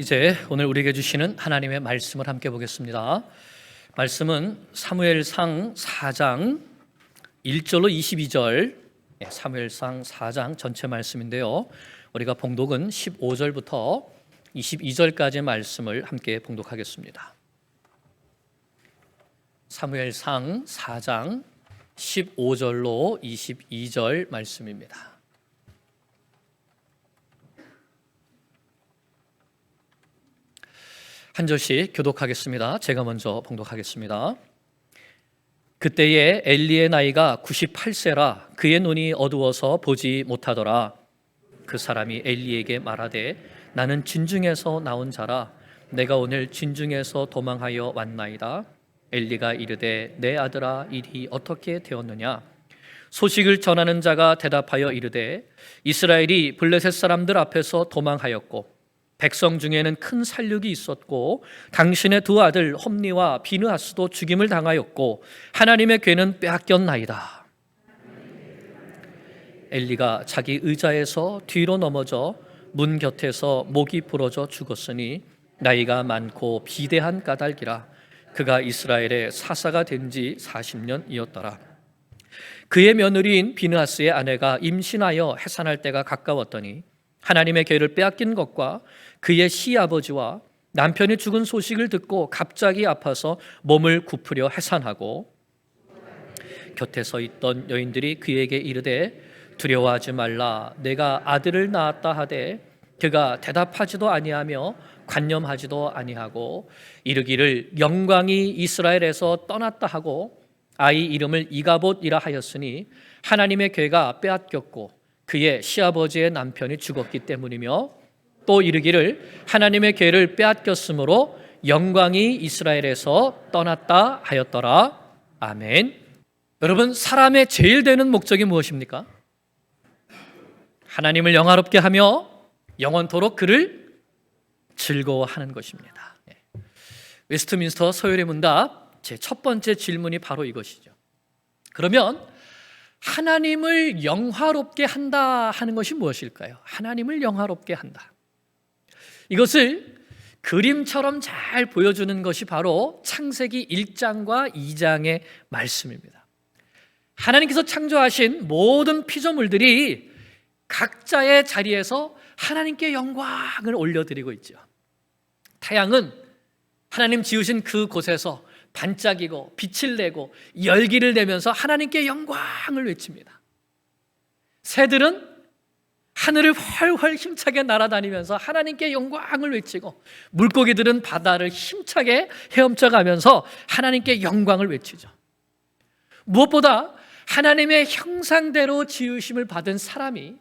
이제 오늘 우리에게 주시는 하나님의 말씀을 함께 보겠습니다. 말씀은 사무엘상 4장 1절로 22절, 사무엘상 4장 전체 말씀인데요. 우리가 봉독은 15절부터 22절까지의 말씀을 함께 봉독하겠습니다. 사무엘상 4장 15절로 22절 말씀입니다. 한 절씩 교독하겠습니다. 제가 먼저 봉독하겠습니다. 그때에 엘리의 나이가 98세라 그의 눈이 어두워서 보지 못하더라. 그 사람이 엘리에게 말하되 나는 진중에서 나온 자라 내가 오늘 진중에서 도망하여 왔나이다. 엘리가 이르되 내 아들아 일이 어떻게 되었느냐. 소식을 전하는 자가 대답하여 이르되 이스라엘이 블레셋 사람들 앞에서 도망하였고 백성 중에는 큰 살육이 있었고 당신의 두 아들 홈니와 비느하스도 죽임을 당하였고 하나님의 괴는 빼앗겼나이다. 엘리가 자기 의자에서 뒤로 넘어져 문 곁에서 목이 부러져 죽었으니 나이가 많고 비대한 까닭이라. 그가 이스라엘의 사사가 된 지 40년이었더라. 그의 며느리인 비느하스의 아내가 임신하여 해산할 때가 가까웠더니 하나님의 괴를 빼앗긴 것과 그의 시아버지와 남편이 죽은 소식을 듣고 갑자기 아파서 몸을 굽으려 해산하고 곁에 서 있던 여인들이 그에게 이르되 두려워하지 말라 내가 아들을 낳았다 하되 그가 대답하지도 아니하며 관념하지도 아니하고 이르기를 영광이 이스라엘에서 떠났다 하고 아이 이름을 이가봇이라 하였으니 하나님의 괴가 빼앗겼고 그의 시아버지의 남편이 죽었기 때문이며 또 이르기를 하나님의 괴를 빼앗겼으므로 영광이 이스라엘에서 떠났다 하였더라. 아멘. 여러분, 사람의 제일 되는 목적이 무엇입니까? 하나님을 영화롭게 하며 영원토록 그를 즐거워하는 것입니다. 웨스트민스터 서열의 문답 제 첫 번째 질문이 바로 이것이죠. 그러면 하나님을 영화롭게 한다 하는 것이 무엇일까요? 하나님을 영화롭게 한다. 이것을 그림처럼 잘 보여주는 것이 바로 창세기 1장과 2장의 말씀입니다. 하나님께서 창조하신 모든 피조물들이 각자의 자리에서 하나님께 영광을 올려드리고 있죠. 태양은 하나님 지으신 그 곳에서 반짝이고 빛을 내고 열기를 내면서 하나님께 영광을 외칩니다. 새들은 하늘을 훨훨 힘차게 날아다니면서 하나님께 영광을 외치고 물고기들은 바다를 힘차게 헤엄쳐가면서 하나님께 영광을 외치죠. 무엇보다 하나님의 형상대로 지으심을 받은 사람이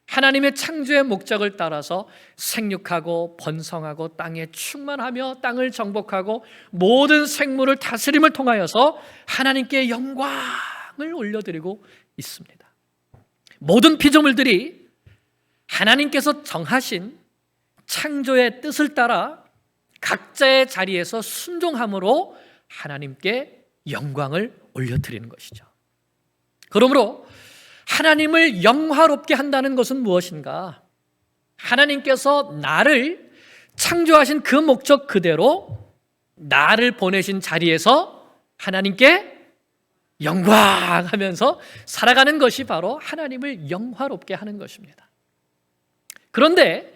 하나님의 창조의 목적을 따라서 생육하고 번성하고 땅에 충만하며 땅을 정복하고 모든 생물을 다스림을 통하여서 하나님께 영광을 올려드리고 있습니다. 모든 피조물들이 하나님께서 정하신 창조의 뜻을 따라 각자의 자리에서 순종함으로 하나님께 영광을 올려드리는 것이죠. 그러므로 하나님을 영화롭게 한다는 것은 무엇인가? 하나님께서 나를 창조하신 그 목적 그대로 나를 보내신 자리에서 하나님께 영광하면서 살아가는 것이 바로 하나님을 영화롭게 하는 것입니다. 그런데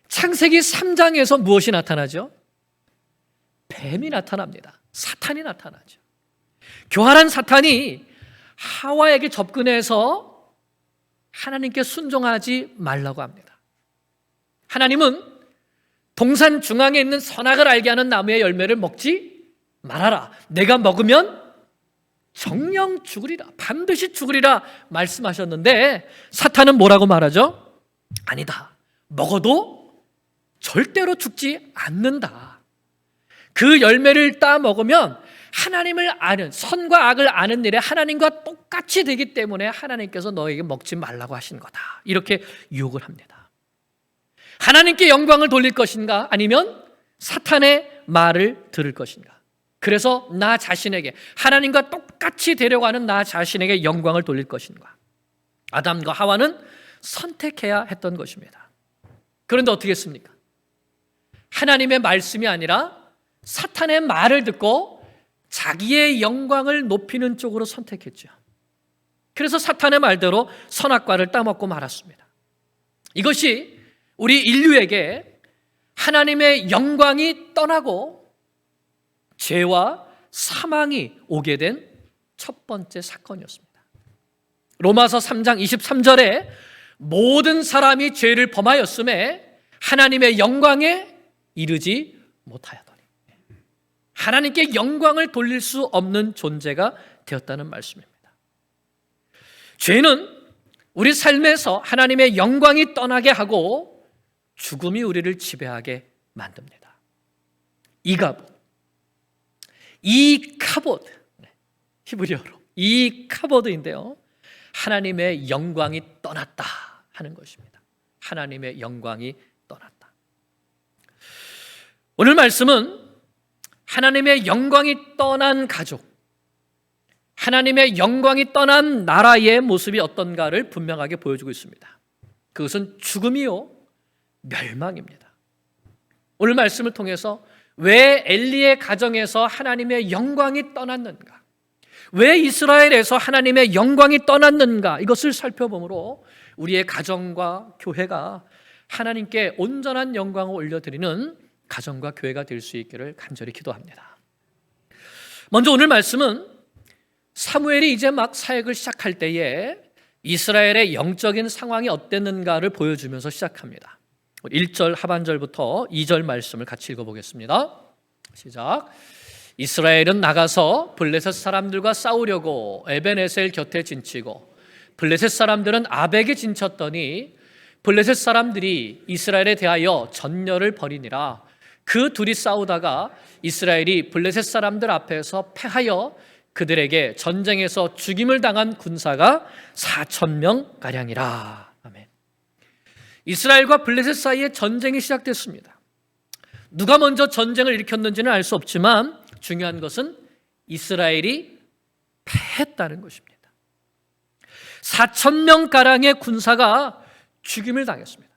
창세기 3장에서 무엇이 나타나죠? 뱀이 나타납니다. 사탄이 나타나죠. 교활한 사탄이 하와에게 접근해서 하나님께 순종하지 말라고 합니다. 하나님은 동산 중앙에 있는 선악을 알게 하는 나무의 열매를 먹지 말아라. 내가 먹으면 정령 죽으리라. 반드시 죽으리라 말씀하셨는데 사탄은 뭐라고 말하죠? 아니다. 먹어도 절대로 죽지 않는다. 그 열매를 따 먹으면 하나님을 아는, 선과 악을 아는 일에 하나님과 똑같이 되기 때문에 하나님께서 너에게 먹지 말라고 하신 거다. 이렇게 유혹을 합니다. 하나님께 영광을 돌릴 것인가? 아니면 사탄의 말을 들을 것인가? 그래서 나 자신에게, 하나님과 똑같이 되려고 하는 나 자신에게 영광을 돌릴 것인가? 아담과 하와는 선택해야 했던 것입니다. 그런데 어떻게 했습니까? 하나님의 말씀이 아니라 사탄의 말을 듣고 자기의 영광을 높이는 쪽으로 선택했죠. 그래서 사탄의 말대로 선악과를 따먹고 말았습니다. 이것이 우리 인류에게 하나님의 영광이 떠나고 죄와 사망이 오게 된 첫 번째 사건이었습니다. 로마서 3장 23절에 모든 사람이 죄를 범하였음에 하나님의 영광에 이르지 못하였더니, 하나님께 영광을 돌릴 수 없는 존재가 되었다는 말씀입니다. 죄는 우리 삶에서 하나님의 영광이 떠나게 하고 죽음이 우리를 지배하게 만듭니다. 이카보드, 히브리어로 이카보드인데요, 하나님의 영광이 떠났다 하는 것입니다. 하나님의 영광이 떠났다. 오늘 말씀은 하나님의 영광이 떠난 가족, 하나님의 영광이 떠난 나라의 모습이 어떤가를 분명하게 보여주고 있습니다. 그것은 죽음이요 멸망입니다. 오늘 말씀을 통해서 왜 엘리의 가정에서 하나님의 영광이 떠났는가, 왜 이스라엘에서 하나님의 영광이 떠났는가, 이것을 살펴보므로 우리의 가정과 교회가 하나님께 온전한 영광을 올려드리는 가정과 교회가 될 수 있기를 간절히 기도합니다. 먼저 오늘 말씀은 사무엘이 이제 막 사역을 시작할 때에 이스라엘의 영적인 상황이 어땠는가를 보여주면서 시작합니다. 1절 하반절부터 2절 말씀을 같이 읽어보겠습니다. 시작. 이스라엘은 나가서 블레셋 사람들과 싸우려고 에벤에셀 곁에 진치고 블레셋 사람들은 아벡에 진쳤더니 블레셋 사람들이 이스라엘에 대하여 전열을 벌이니라. 그 둘이 싸우다가 이스라엘이 블레셋 사람들 앞에서 패하여 그들에게 전쟁에서 죽임을 당한 군사가 4,000명 가량이라. 아멘. 이스라엘과 블레셋 사이에 전쟁이 시작됐습니다. 누가 먼저 전쟁을 일으켰는지는 알 수 없지만 중요한 것은 이스라엘이 패했다는 것입니다. 4,000명가량의 군사가 죽임을 당했습니다.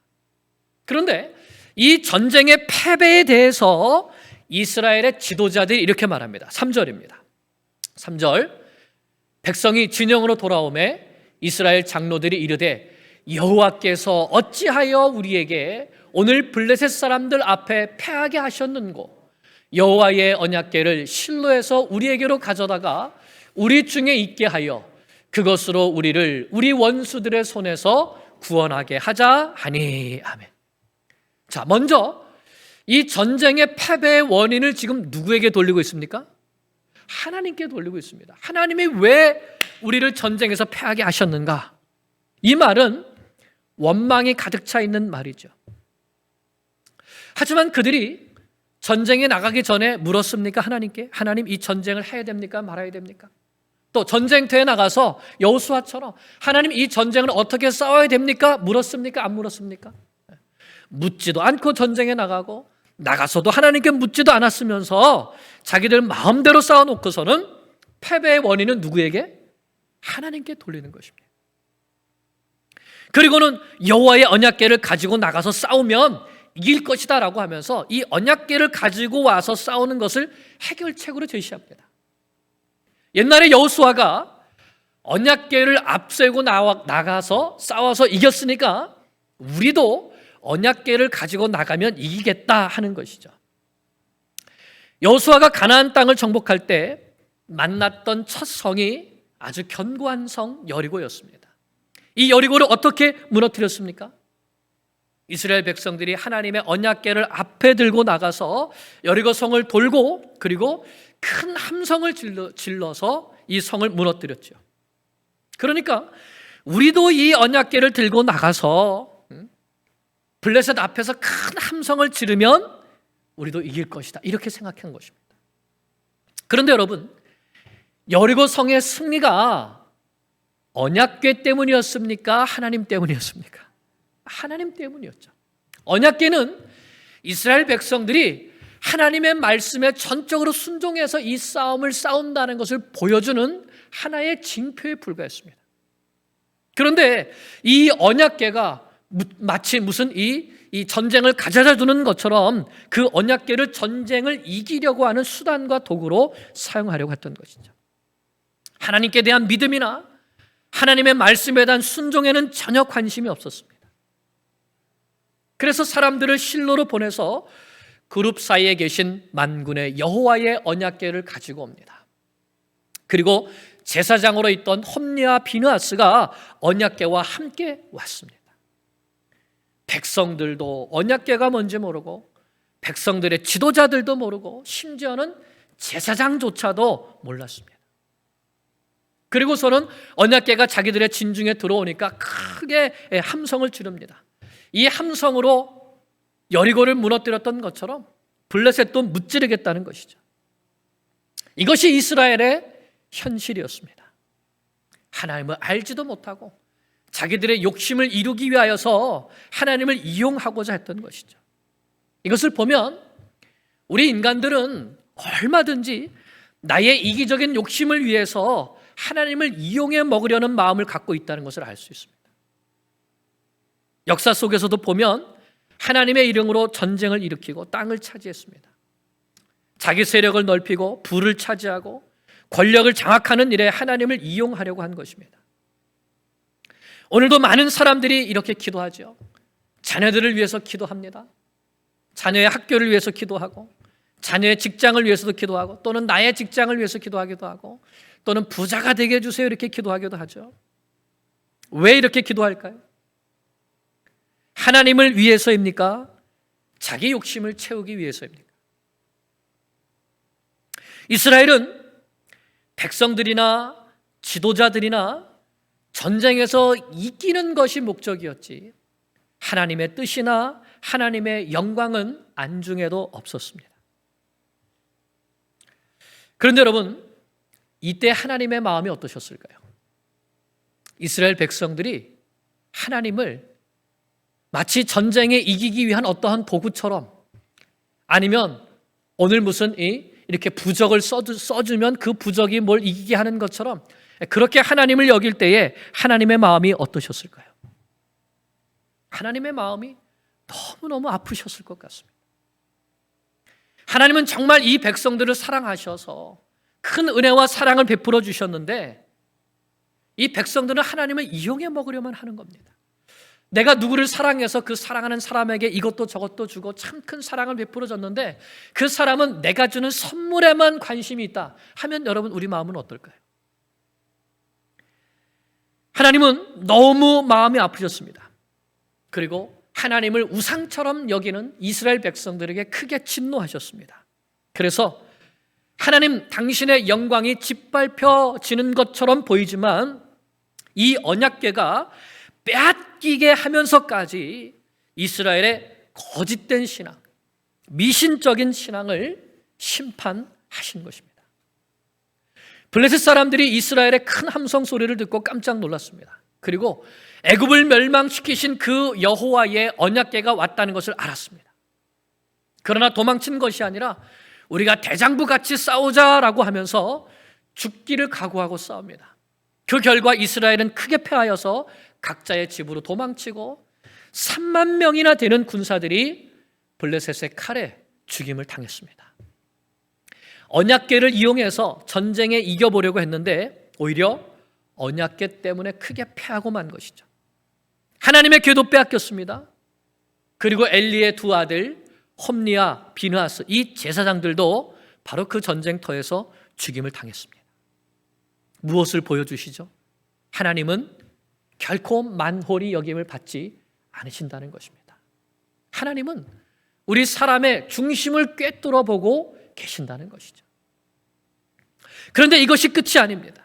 그런데 이 전쟁의 패배에 대해서 이스라엘의 지도자들이 이렇게 말합니다. 3절입니다. 3절, 백성이 진영으로 돌아오매 이스라엘 장로들이 이르되 여호와께서 어찌하여 우리에게 오늘 블레셋 사람들 앞에 패하게 하셨는고, 여호와의 언약궤를 실로에서 우리에게로 가져다가 우리 중에 있게 하여 그것으로 우리를 우리 원수들의 손에서 구원하게 하자 하니. 아멘. 자, 먼저 이 전쟁의 패배의 원인을 지금 누구에게 돌리고 있습니까? 하나님께 돌리고 있습니다. 하나님이 왜 우리를 전쟁에서 패하게 하셨는가? 이 말은 원망이 가득 차 있는 말이죠. 하지만 그들이 전쟁에 나가기 전에 물었습니까? 하나님께? 하나님, 이 전쟁을 해야 됩니까? 말아야 됩니까? 또 전쟁터에 나가서 여호수아처럼 하나님, 이 전쟁을 어떻게 싸워야 됩니까? 물었습니까? 안 물었습니까? 묻지도 않고 전쟁에 나가고 나가서도 하나님께 묻지도 않았으면서 자기들 마음대로 싸워놓고서는 패배의 원인은 누구에게? 하나님께 돌리는 것입니다. 그리고는 여호와의 언약궤를 가지고 나가서 싸우면 이길 것이다 라고 하면서 이 언약궤를 가지고 와서 싸우는 것을 해결책으로 제시합니다. 옛날에 여호수아가 언약궤를 앞세우고 나가서 싸워서 이겼으니까 우리도 언약궤를 가지고 나가면 이기겠다 하는 것이죠. 여호수아가 가나안 땅을 정복할 때 만났던 첫 성이 아주 견고한 성 여리고였습니다. 이 여리고를 어떻게 무너뜨렸습니까? 이스라엘 백성들이 하나님의 언약궤를 앞에 들고 나가서 여리고 성을 돌고 그리고 큰 함성을 질러서 이 성을 무너뜨렸죠. 그러니까 우리도 이 언약궤를 들고 나가서 블레셋 앞에서 큰 함성을 지르면 우리도 이길 것이다, 이렇게 생각한 것입니다. 그런데 여러분, 여리고 성의 승리가 언약궤 때문이었습니까? 하나님 때문이었습니까? 하나님 때문이었죠. 언약궤는 이스라엘 백성들이 하나님의 말씀에 전적으로 순종해서 이 싸움을 싸운다는 것을 보여주는 하나의 징표에 불과했습니다. 그런데 이 언약궤가 마치 무슨 이 이 전쟁을 가져다 주는 것처럼 그 언약궤를 전쟁을 이기려고 하는 수단과 도구로 사용하려고 했던 것이죠. 하나님께 대한 믿음이나 하나님의 말씀에 대한 순종에는 전혀 관심이 없었습니다. 그래서 사람들을 실로로 보내서 그룹 사이에 계신 만군의 여호와의 언약궤를 가지고 옵니다. 그리고 제사장으로 있던 홈리와 비느하스가 언약궤와 함께 왔습니다. 백성들도 언약궤가 뭔지 모르고 백성들의 지도자들도 모르고 심지어는 제사장조차도 몰랐습니다. 그리고서는 언약궤가 자기들의 진중에 들어오니까 크게 함성을 지릅니다. 이 함성으로 여리고를 무너뜨렸던 것처럼 블레셋도 무찌르겠다는 것이죠. 이것이 이스라엘의 현실이었습니다. 하나님을 알지도 못하고 자기들의 욕심을 이루기 위하여서 하나님을 이용하고자 했던 것이죠. 이것을 보면 우리 인간들은 얼마든지 나의 이기적인 욕심을 위해서 하나님을 이용해 먹으려는 마음을 갖고 있다는 것을 알 수 있습니다. 역사 속에서도 보면 하나님의 이름으로 전쟁을 일으키고 땅을 차지했습니다. 자기 세력을 넓히고 부를 차지하고 권력을 장악하는 일에 하나님을 이용하려고 한 것입니다. 오늘도 많은 사람들이 이렇게 기도하죠. 자녀들을 위해서 기도합니다. 자녀의 학교를 위해서 기도하고 자녀의 직장을 위해서도 기도하고 또는 나의 직장을 위해서 기도하기도 하고 또는 부자가 되게 해주세요 이렇게 기도하기도 하죠. 왜 이렇게 기도할까요? 하나님을 위해서입니까? 자기 욕심을 채우기 위해서입니까? 이스라엘은 백성들이나 지도자들이나 전쟁에서 이기는 것이 목적이었지 하나님의 뜻이나 하나님의 영광은 안중에도 없었습니다. 그런데 여러분, 이때 하나님의 마음이 어떠셨을까요? 이스라엘 백성들이 하나님을 마치 전쟁에 이기기 위한 어떠한 도구처럼 아니면 오늘 무슨 이렇게 부적을 써주면 그 부적이 뭘 이기게 하는 것처럼 그렇게 하나님을 여길 때에 하나님의 마음이 어떠셨을까요? 하나님의 마음이 너무너무 아프셨을 것 같습니다. 하나님은 정말 이 백성들을 사랑하셔서 큰 은혜와 사랑을 베풀어 주셨는데 이 백성들은 하나님을 이용해 먹으려만 하는 겁니다. 내가 누구를 사랑해서 그 사랑하는 사람에게 이것도 저것도 주고 참 큰 사랑을 베풀어 줬는데 그 사람은 내가 주는 선물에만 관심이 있다 하면 여러분 우리 마음은 어떨까요? 하나님은 너무 마음이 아프셨습니다. 그리고 하나님을 우상처럼 여기는 이스라엘 백성들에게 크게 진노하셨습니다. 그래서 하나님 당신의 영광이 짓밟혀지는 것처럼 보이지만 이 언약궤가 빼앗기게 하면서까지 이스라엘의 거짓된 신앙, 미신적인 신앙을 심판하신 것입니다. 블레셋 사람들이 이스라엘의 큰 함성 소리를 듣고 깜짝 놀랐습니다. 그리고 애굽을 멸망시키신 그 여호와의 언약궤가 왔다는 것을 알았습니다. 그러나 도망친 것이 아니라 우리가 대장부 같이 싸우자라고 하면서 죽기를 각오하고 싸웁니다. 그 결과 이스라엘은 크게 패하여서 각자의 집으로 도망치고 3만 명이나 되는 군사들이 블레셋의 칼에 죽임을 당했습니다. 언약궤를 이용해서 전쟁에 이겨보려고 했는데 오히려 언약궤 때문에 크게 패하고 만 것이죠. 하나님의 궤도 빼앗겼습니다. 그리고 엘리의 두 아들 홈리와 비느하스 이 제사장들도 바로 그 전쟁터에서 죽임을 당했습니다. 무엇을 보여주시죠? 하나님은 결코 만홀히 여김을 받지 않으신다는 것입니다. 하나님은 우리 사람의 중심을 꿰뚫어 보고 계신다는 것이죠. 그런데 이것이 끝이 아닙니다.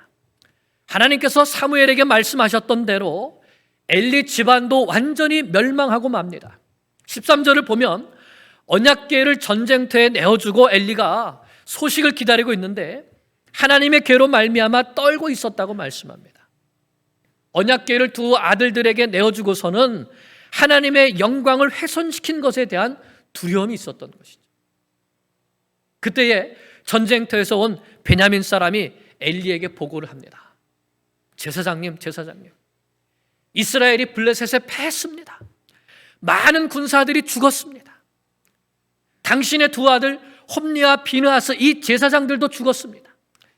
하나님께서 사무엘에게 말씀하셨던 대로 엘리 집안도 완전히 멸망하고 맙니다. 13절을 보면 언약궤를 전쟁터에 내어주고 엘리가 소식을 기다리고 있는데 하나님의 궤로 말미암아 떨고 있었다고 말씀합니다. 언약궤를 두 아들들에게 내어주고서는 하나님의 영광을 훼손시킨 것에 대한 두려움이 있었던 것이죠. 그때에 전쟁터에서 온 베냐민 사람이 엘리에게 보고를 합니다. 제사장님, 이스라엘이 블레셋에 패했습니다. 많은 군사들이 죽었습니다. 당신의 두 아들 홈리와 비느하스 이 제사장들도 죽었습니다.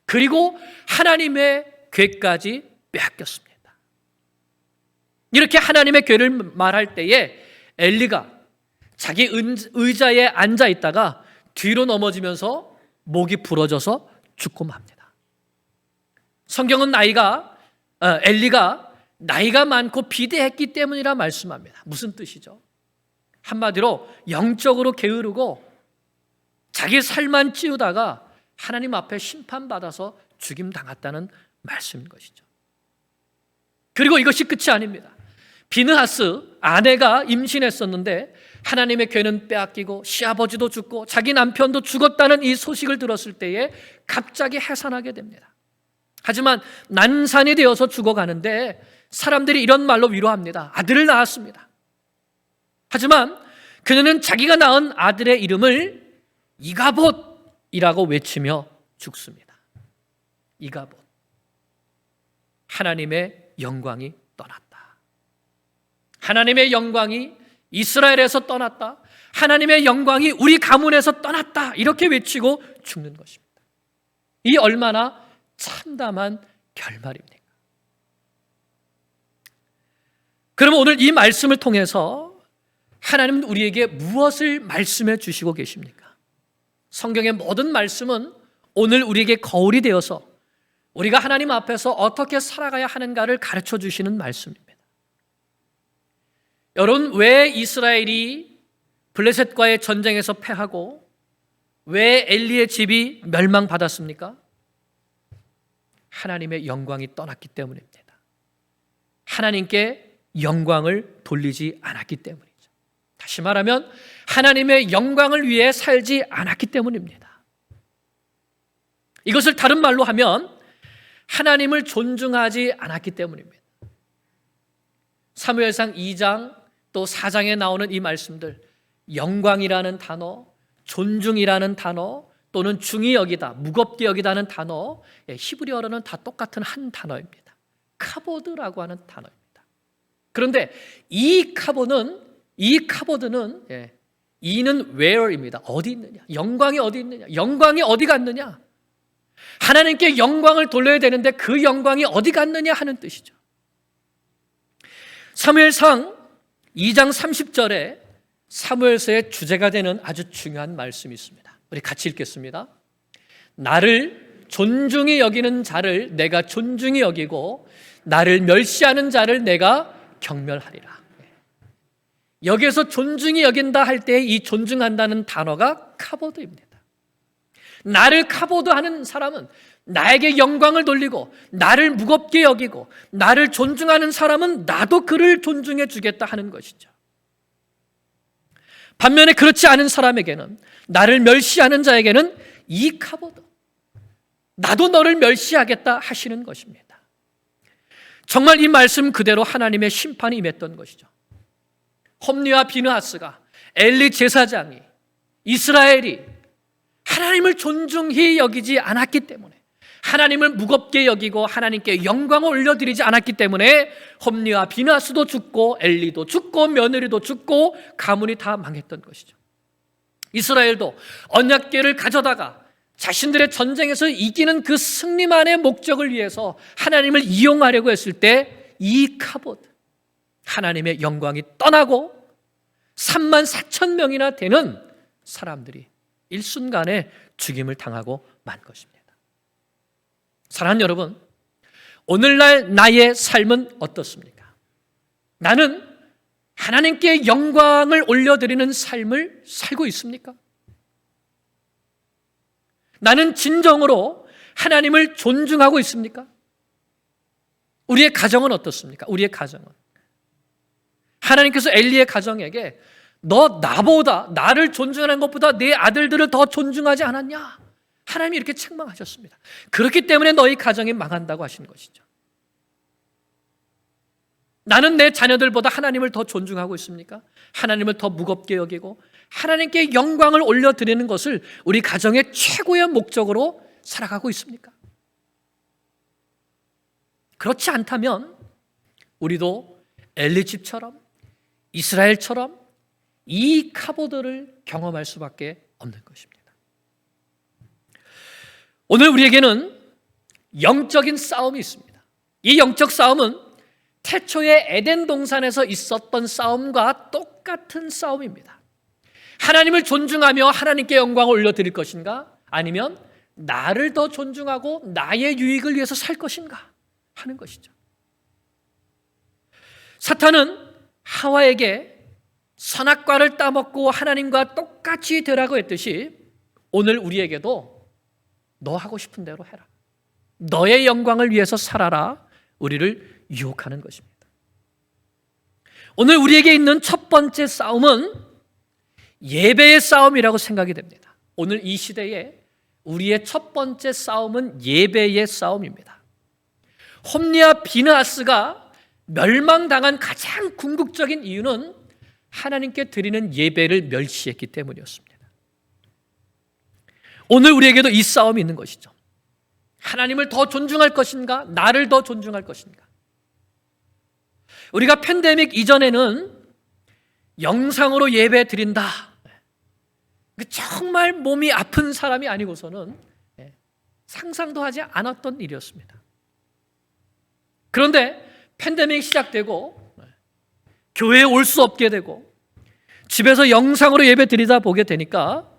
그리고 하나님의 궤까지 빼앗겼습니다. 이렇게 하나님의 궤를 말할 때에 엘리가 자기 의자에 앉아 있다가 뒤로 넘어지면서 목이 부러져서 죽고 맙니다. 성경은 엘리가 나이가 많고 비대했기 때문이라 말씀합니다. 무슨 뜻이죠? 한마디로 영적으로 게으르고 자기 살만 찌우다가 하나님 앞에 심판받아서 죽임 당했다는 말씀인 것이죠. 그리고 이것이 끝이 아닙니다. 비느하스 아내가 임신했었는데 하나님의 궤는 빼앗기고 시아버지도 죽고 자기 남편도 죽었다는 이 소식을 들었을 때에 갑자기 해산하게 됩니다. 하지만 난산이 되어서 죽어가는데 사람들이 이런 말로 위로합니다. 아들을 낳았습니다. 하지만 그녀는 자기가 낳은 아들의 이름을 이가봇이라고 외치며 죽습니다. 이가봇. 하나님의 영광이 떠났다. 하나님의 영광이 이스라엘에서 떠났다. 하나님의 영광이 우리 가문에서 떠났다. 이렇게 외치고 죽는 것입니다. 이 얼마나 참담한 결말입니까? 그러면 오늘 이 말씀을 통해서 하나님은 우리에게 무엇을 말씀해 주시고 계십니까? 성경의 모든 말씀은 오늘 우리에게 거울이 되어서 우리가 하나님 앞에서 어떻게 살아가야 하는가를 가르쳐 주시는 말씀입니다. 여러분, 왜 이스라엘이 블레셋과의 전쟁에서 패하고 왜 엘리의 집이 멸망받았습니까? 하나님의 영광이 떠났기 때문입니다. 하나님께 영광을 돌리지 않았기 때문이죠. 다시 말하면 하나님의 영광을 위해 살지 않았기 때문입니다. 이것을 다른 말로 하면 하나님을 존중하지 않았기 때문입니다. 사무엘상 2장 또 4장에 나오는 이 말씀들, 영광이라는 단어, 존중이라는 단어, 또는 중히 여기다, 무겁게 여기다는 단어, 히브리어로는 다 똑같은 한 단어입니다. 카보드라고 하는 단어입니다. 그런데 이 카보드는 이는 where입니다. 어디 있느냐? 영광이 어디 있느냐? 영광이 어디 갔느냐? 하나님께 영광을 돌려야 되는데 그 영광이 어디 갔느냐 하는 뜻이죠. 사무엘상 2장 30절에 사무엘서의 주제가 되는 아주 중요한 말씀이 있습니다. 우리 같이 읽겠습니다. 나를 존중히 여기는 자를 내가 존중히 여기고 나를 멸시하는 자를 내가 경멸하리라. 여기에서 존중히 여긴다 할 때 이 존중한다는 단어가 카보드입니다. 나를 카보드하는 사람은 나에게 영광을 돌리고 나를 무겁게 여기고 나를 존중하는 사람은 나도 그를 존중해 주겠다 하는 것이죠. 반면에 그렇지 않은 사람에게는, 나를 멸시하는 자에게는 이 카보드, 나도 너를 멸시하겠다 하시는 것입니다. 정말 이 말씀 그대로 하나님의 심판이 임했던 것이죠. 홈리와 비느하스가, 엘리 제사장이, 이스라엘이 하나님을 존중히 여기지 않았기 때문에, 하나님을 무겁게 여기고 하나님께 영광을 올려드리지 않았기 때문에 홈리와 비느하스도 죽고 엘리도 죽고 며느리도 죽고 가문이 다 망했던 것이죠. 이스라엘도 언약궤를 가져다가 자신들의 전쟁에서 이기는 그 승리만의 목적을 위해서 하나님을 이용하려고 했을 때 이 카보드, 하나님의 영광이 떠나고 34,000명이나 되는 사람들이 일순간에 죽임을 당하고 만 것입니다. 사랑하는 여러분, 오늘날 나의 삶은 어떻습니까? 나는 하나님께 영광을 올려드리는 삶을 살고 있습니까? 나는 진정으로 하나님을 존중하고 있습니까? 우리의 가정은 어떻습니까? 우리의 가정은 하나님께서 엘리의 가정에게 너 나보다, 나를 존중하는 것보다 내 아들들을 더 존중하지 않았냐? 하나님이 이렇게 책망하셨습니다. 그렇기 때문에 너희 가정이 망한다고 하신 것이죠. 나는 내 자녀들보다 하나님을 더 존중하고 있습니까? 하나님을 더 무겁게 여기고 하나님께 영광을 올려드리는 것을 우리 가정의 최고의 목적으로 살아가고 있습니까? 그렇지 않다면 우리도 엘리 집처럼 이스라엘처럼 이 카보드를 경험할 수밖에 없는 것입니다. 오늘 우리에게는 영적인 싸움이 있습니다. 이 영적 싸움은 태초의 에덴 동산에서 있었던 싸움과 똑같은 싸움입니다. 하나님을 존중하며 하나님께 영광을 올려드릴 것인가? 아니면 나를 더 존중하고 나의 유익을 위해서 살 것인가? 하는 것이죠. 사탄은 하와에게 선악과를 따먹고 하나님과 똑같이 되라고 했듯이 오늘 우리에게도 너 하고 싶은 대로 해라, 너의 영광을 위해서 살아라, 우리를 유혹하는 것입니다. 오늘 우리에게 있는 첫 번째 싸움은 예배의 싸움이라고 생각이 됩니다. 오늘 이 시대에 우리의 첫 번째 싸움은 예배의 싸움입니다. 홈리와 비느하스가 멸망당한 가장 궁극적인 이유는 하나님께 드리는 예배를 멸시했기 때문이었습니다. 오늘 우리에게도 이 싸움이 있는 것이죠. 하나님을 더 존중할 것인가? 나를 더 존중할 것인가? 우리가 팬데믹 이전에는 영상으로 예배 드린다, 정말 몸이 아픈 사람이 아니고서는 상상도 하지 않았던 일이었습니다. 그런데 팬데믹이 시작되고 교회에 올 수 없게 되고 집에서 영상으로 예배 드리다 보게 되니까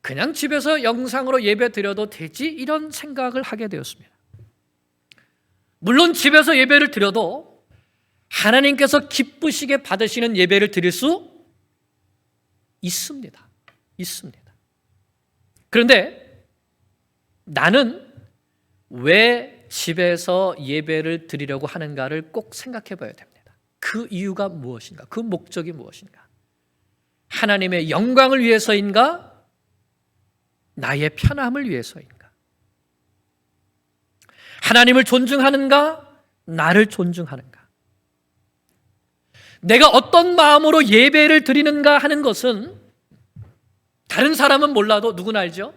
그냥 집에서 영상으로 예배 드려도 되지, 이런 생각을 하게 되었습니다. 물론 집에서 예배를 드려도 하나님께서 기쁘시게 받으시는 예배를 드릴 수 있습니다. 그런데 나는 왜 집에서 예배를 드리려고 하는가를 꼭 생각해 봐야 됩니다. 그 이유가 무엇인가? 그 목적이 무엇인가? 하나님의 영광을 위해서인가? 나의 편함을 위해서인가? 하나님을 존중하는가? 나를 존중하는가? 내가 어떤 마음으로 예배를 드리는가 하는 것은 다른 사람은 몰라도 누구나 알죠?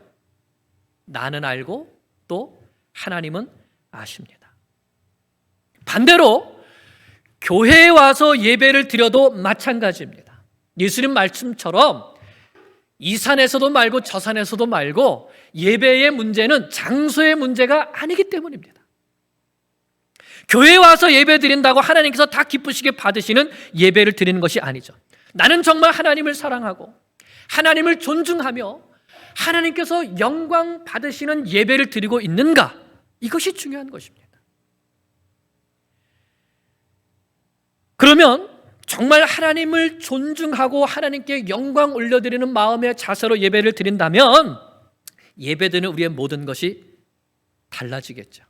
나는 알고 또 하나님은 아십니다. 반대로 교회에 와서 예배를 드려도 마찬가지입니다. 예수님 말씀처럼 이 산에서도 말고 저 산에서도 말고 예배의 문제는 장소의 문제가 아니기 때문입니다. 교회에 와서 예배 드린다고 하나님께서 다 기쁘시게 받으시는 예배를 드리는 것이 아니죠. 나는 정말 하나님을 사랑하고 하나님을 존중하며 하나님께서 영광 받으시는 예배를 드리고 있는가? 이것이 중요한 것입니다. 그러면 정말 하나님을 존중하고 하나님께 영광 올려드리는 마음의 자세로 예배를 드린다면 예배드리는 우리의 모든 것이 달라지겠죠.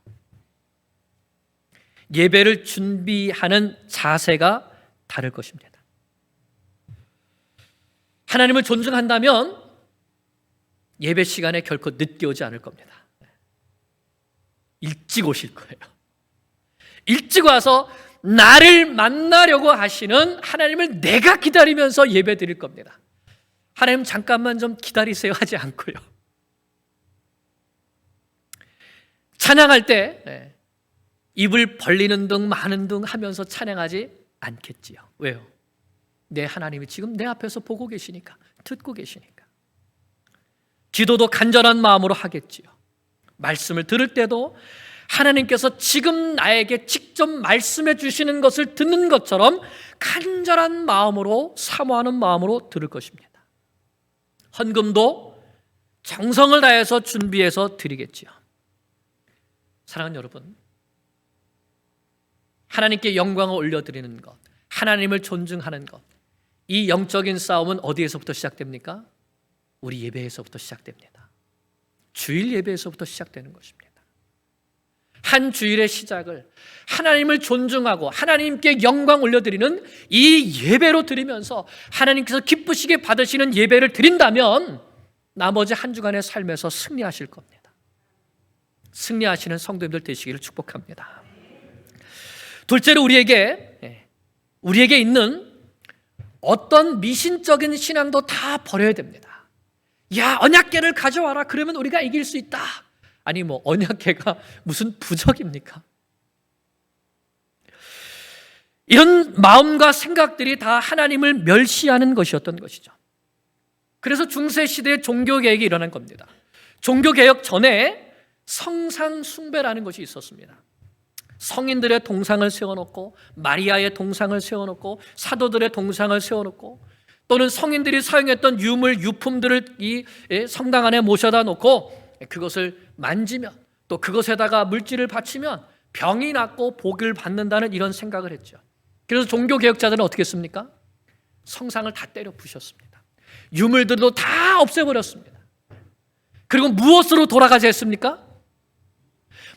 예배를 준비하는 자세가 다를 것입니다. 하나님을 존중한다면 예배 시간에 결코 늦게 오지 않을 겁니다. 일찍 오실 거예요. 일찍 와서 나를 만나려고 하시는 하나님을 내가 기다리면서 예배 드릴 겁니다. 하나님 잠깐만 좀 기다리세요 하지 않고요. 찬양할 때 입을 벌리는 등 마는 등 하면서 찬양하지 않겠지요. 왜요? 내 하나님이 지금 내 앞에서 보고 계시니까, 듣고 계시니까. 기도도 간절한 마음으로 하겠지요. 말씀을 들을 때도 하나님께서 지금 나에게 직접 말씀해 주시는 것을 듣는 것처럼 간절한 마음으로, 사모하는 마음으로 들을 것입니다. 헌금도 정성을 다해서 준비해서 드리겠지요. 사랑하는 여러분, 하나님께 영광을 올려드리는 것, 하나님을 존중하는 것, 이 영적인 싸움은 어디에서부터 시작됩니까? 우리 예배에서부터 시작됩니다. 주일 예배에서부터 시작되는 것입니다. 한 주일의 시작을 하나님을 존중하고 하나님께 영광 올려드리는 이 예배로 드리면서 하나님께서 기쁘시게 받으시는 예배를 드린다면 나머지 한 주간의 삶에서 승리하실 겁니다. 승리하시는 성도님들 되시기를 축복합니다. 둘째로 우리에게 있는 어떤 미신적인 신앙도 다 버려야 됩니다. 야, 언약궤를 가져와라. 그러면 우리가 이길 수 있다. 아니 언약궤가 무슨 부적입니까? 이런 마음과 생각들이 다 하나님을 멸시하는 것이었던 것이죠. 그래서 중세 시대에 종교개혁이 일어난 겁니다. 종교개혁 전에 성상 숭배라는 것이 있었습니다. 성인들의 동상을 세워놓고 마리아의 동상을 세워놓고 사도들의 동상을 세워놓고 또는 성인들이 사용했던 유물, 유품들을 이 성당 안에 모셔다 놓고 그것을 만지면 또 그것에다가 물질을 바치면 병이 낫고 복을 받는다는 이런 생각을 했죠. 그래서 종교개혁자들은 어떻게 했습니까? 성상을 다 때려 부셨습니다. 유물들도 다 없애버렸습니다. 그리고 무엇으로 돌아가자 했습니까?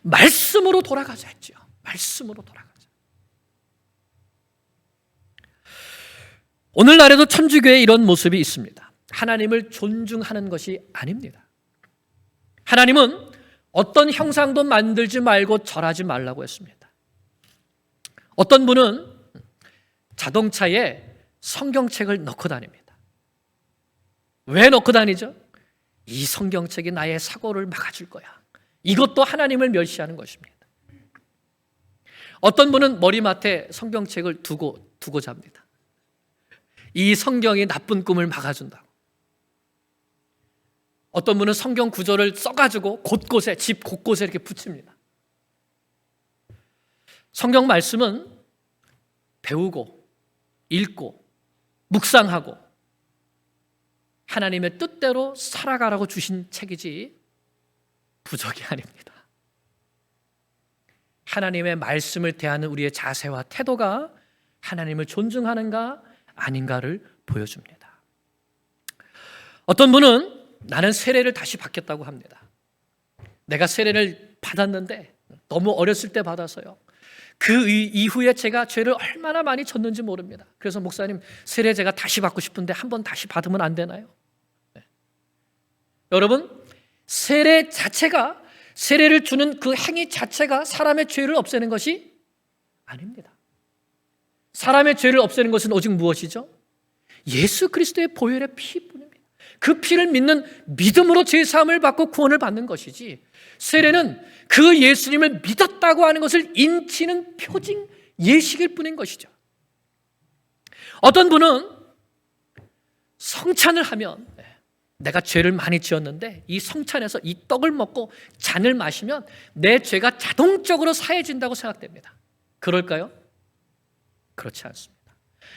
말씀으로 돌아가자 했죠. 말씀으로 돌아가자. 오늘날에도 천주교에 이런 모습이 있습니다. 하나님을 존중하는 것이 아닙니다. 하나님은 어떤 형상도 만들지 말고 절하지 말라고 했습니다. 어떤 분은 자동차에 성경책을 넣고 다닙니다. 왜 넣고 다니죠? 이 성경책이 나의 사고를 막아줄 거야. 이것도 하나님을 멸시하는 것입니다. 어떤 분은 머리맡에 성경책을 두고 잡니다. 이 성경이 나쁜 꿈을 막아준다고. 어떤 분은 성경 구절을 써가지고 곳곳에, 집 곳곳에 이렇게 붙입니다. 성경 말씀은 배우고, 읽고, 묵상하고 하나님의 뜻대로 살아가라고 주신 책이지 부적이 아닙니다. 하나님의 말씀을 대하는 우리의 자세와 태도가 하나님을 존중하는가 아닌가를 보여줍니다. 어떤 분은 나는 세례를 다시 받겠다고 합니다. 내가 세례를 받았는데 너무 어렸을 때 받아서요. 그 이후에 제가 죄를 얼마나 많이 졌는지 모릅니다. 그래서 목사님 세례 제가 다시 받고 싶은데 한번 다시 받으면 안 되나요? 네. 여러분 세례 자체가 세례를 주는 그 행위 자체가 사람의 죄를 없애는 것이 아닙니다. 사람의 죄를 없애는 것은 오직 무엇이죠? 예수 그리스도의 보혈의 피뿐입니다. 그 피를 믿는 믿음으로 죄사함을 받고 구원을 받는 것이지 세례는 그 예수님을 믿었다고 하는 것을 인치는 표징 예식일 뿐인 것이죠. 어떤 분은 성찬을 하면 내가 죄를 많이 지었는데 이 성찬에서 이 떡을 먹고 잔을 마시면 내 죄가 자동적으로 사해진다고 생각됩니다. 그럴까요? 그렇지 않습니다.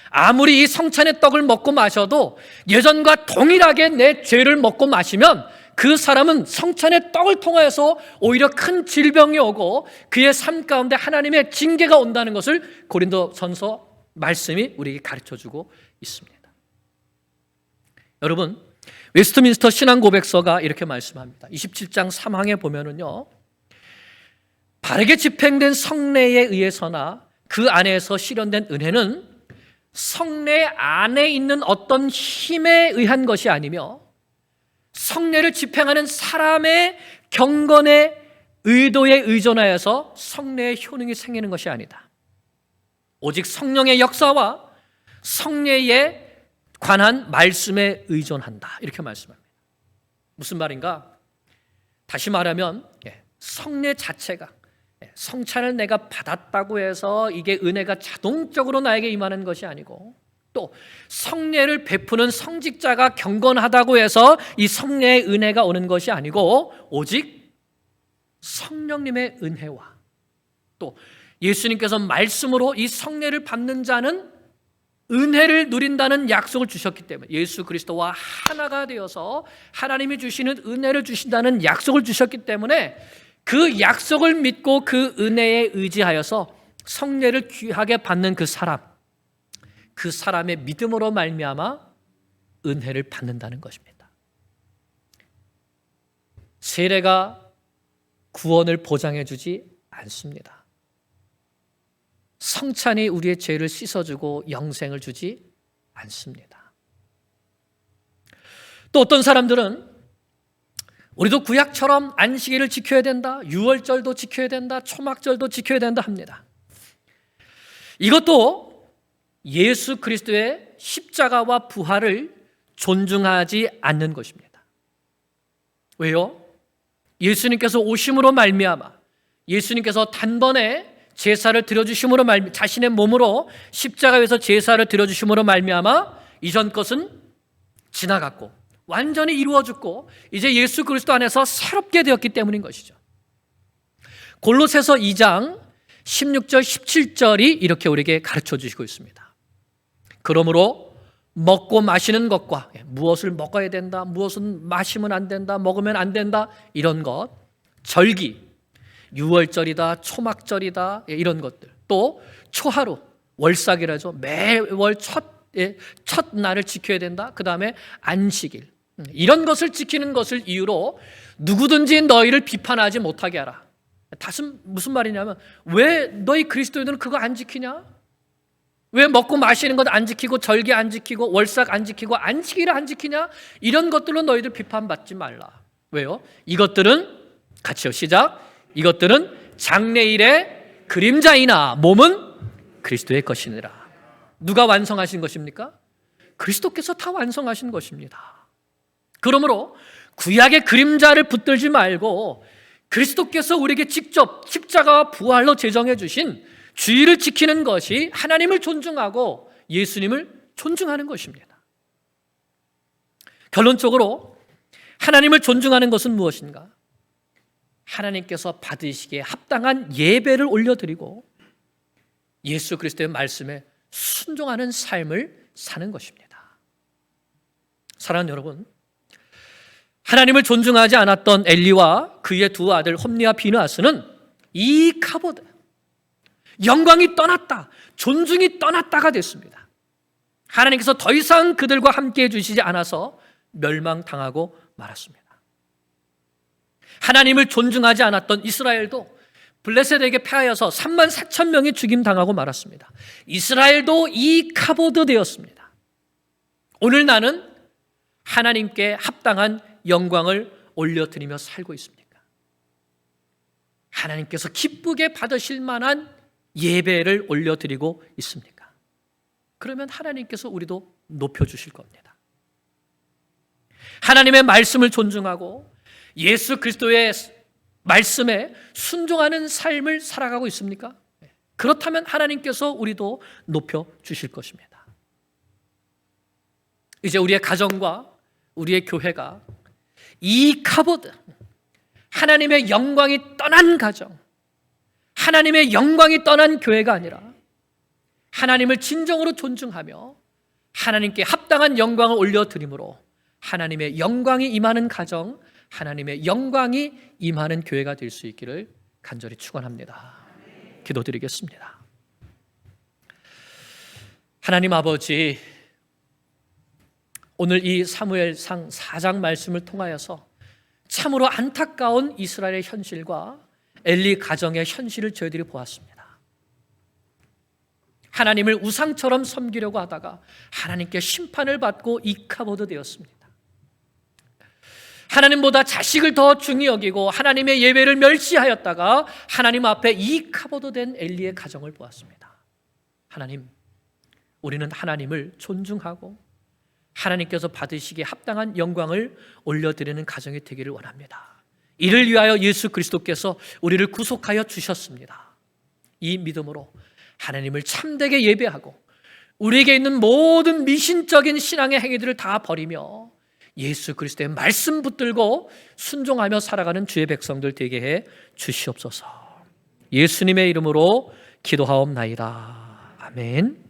아무리 이 성찬의 떡을 먹고 마셔도 예전과 동일하게 내 죄를 먹고 마시면 그 사람은 성찬의 떡을 통하여서 오히려 큰 질병이 오고 그의 삶 가운데 하나님의 징계가 온다는 것을 고린도전서 말씀이 우리에게 가르쳐주고 있습니다. 여러분 웨스트민스터 신앙고백서가 이렇게 말씀합니다. 27장 3항에 보면은요, 바르게 집행된 성례에 의해서나 그 안에서 실현된 은혜는 성례 안에 있는 어떤 힘에 의한 것이 아니며 성례를 집행하는 사람의 경건의 의도에 의존하여서 성례의 효능이 생기는 것이 아니다. 오직 성령의 역사와 성례에 관한 말씀에 의존한다. 이렇게 말씀합니다. 무슨 말인가? 다시 말하면 성례 자체가 성찬을 내가 받았다고 해서 이게 은혜가 자동적으로 나에게 임하는 것이 아니고 또 성례를 베푸는 성직자가 경건하다고 해서 이 성례의 은혜가 오는 것이 아니고 오직 성령님의 은혜와 또 예수님께서 말씀으로 이 성례를 받는 자는 은혜를 누린다는 약속을 주셨기 때문에 예수 그리스도와 하나가 되어서 하나님이 주시는 은혜를 주신다는 약속을 주셨기 때문에 그 약속을 믿고 그 은혜에 의지하여서 성례를 귀하게 받는 그 사람의 믿음으로 말미암아 은혜를 받는다는 것입니다. 세례가 구원을 보장해 주지 않습니다. 성찬이 우리의 죄를 씻어주고 영생을 주지 않습니다. 또 어떤 사람들은 우리도 구약처럼 안식일을 지켜야 된다, 유월절도 지켜야 된다, 초막절도 지켜야 된다 합니다. 이것도 예수 그리스도의 십자가와 부활을 존중하지 않는 것입니다. 왜요? 예수님께서 오심으로 말미암아 예수님께서 단번에 제사를 드려주심으로 자신의 몸으로 십자가에서 제사를 드려주심으로 말미암아 이전 것은 지나갔고 완전히 이루어 죽고 이제 예수 그리스도 안에서 새롭게 되었기 때문인 것이죠. 골로새서 2장 16절 17절이 이렇게 우리에게 가르쳐 주시고 있습니다. 그러므로 먹고 마시는 것과 무엇을 먹어야 된다, 무엇은 마시면 안 된다, 먹으면 안 된다 이런 것, 절기, 유월절이다, 초막절이다 이런 것들, 또 초하루, 월삭이라죠. 매월 첫 날을 지켜야 된다. 그 다음에 안식일, 이런 것을 지키는 것을 이유로 누구든지 너희를 비판하지 못하게 하라. 다시 무슨 말이냐면 왜 너희 그리스도인들은 그거 안 지키냐? 왜 먹고 마시는 것 안 지키고 절기 안 지키고 월삭 안 지키고 안식일을 안 지키냐? 이런 것들로 너희들 비판받지 말라. 왜요? 이것들은 같이요 시작. 이것들은 장래일의 그림자이나 몸은 그리스도의 것이니라. 누가 완성하신 것입니까? 그리스도께서 다 완성하신 것입니다. 그러므로 구약의 그림자를 붙들지 말고 그리스도께서 우리에게 직접 십자가와 부활로 제정해 주신 주의를 지키는 것이 하나님을 존중하고 예수님을 존중하는 것입니다. 결론적으로 하나님을 존중하는 것은 무엇인가? 하나님께서 받으시기에 합당한 예배를 올려드리고 예수 그리스도의 말씀에 순종하는 삶을 사는 것입니다. 사랑하는 여러분, 하나님을 존중하지 않았던 엘리와 그의 두 아들 홈리와 비느하스는 이 카보드, 영광이 떠났다, 존중이 떠났다가 됐습니다. 하나님께서 더 이상 그들과 함께해 주시지 않아서 멸망당하고 말았습니다. 하나님을 존중하지 않았던 이스라엘도 블레셋에게 패하여서 3만 4천 명이 죽임당하고 말았습니다. 이스라엘도 이 카보드 되었습니다. 오늘 나는 하나님께 합당한 영광을 올려드리며 살고 있습니까? 하나님께서 기쁘게 받으실 만한 예배를 올려드리고 있습니까? 그러면 하나님께서 우리도 높여주실 겁니다. 하나님의 말씀을 존중하고 예수 그리스도의 말씀에 순종하는 삶을 살아가고 있습니까? 그렇다면 하나님께서 우리도 높여주실 것입니다. 이제 우리의 가정과 우리의 교회가 이 카보드, 하나님의 영광이 떠난 가정, 하나님의 영광이 떠난 교회가 아니라 하나님을 진정으로 존중하며 하나님께 합당한 영광을 올려드림으로 하나님의 영광이 임하는 가정, 하나님의 영광이 임하는 교회가 될 수 있기를 간절히 축원합니다. 기도드리겠습니다. 하나님 아버지, 오늘 이 사무엘상 4장 말씀을 통하여서 참으로 안타까운 이스라엘의 현실과 엘리 가정의 현실을 저희들이 보았습니다. 하나님을 우상처럼 섬기려고 하다가 하나님께 심판을 받고 이카보드 되었습니다. 하나님보다 자식을 더 중히 여기고 하나님의 예배를 멸시하였다가 하나님 앞에 이카보드 된 엘리의 가정을 보았습니다. 하나님, 우리는 하나님을 존중하고 하나님께서 받으시기에 합당한 영광을 올려드리는 가정이 되기를 원합니다. 이를 위하여 예수 그리스도께서 우리를 구속하여 주셨습니다. 이 믿음으로 하나님을 참되게 예배하고 우리에게 있는 모든 미신적인 신앙의 행위들을 다 버리며 예수 그리스도의 말씀 붙들고 순종하며 살아가는 주의 백성들 되게 해 주시옵소서. 예수님의 이름으로 기도하옵나이다. 아멘.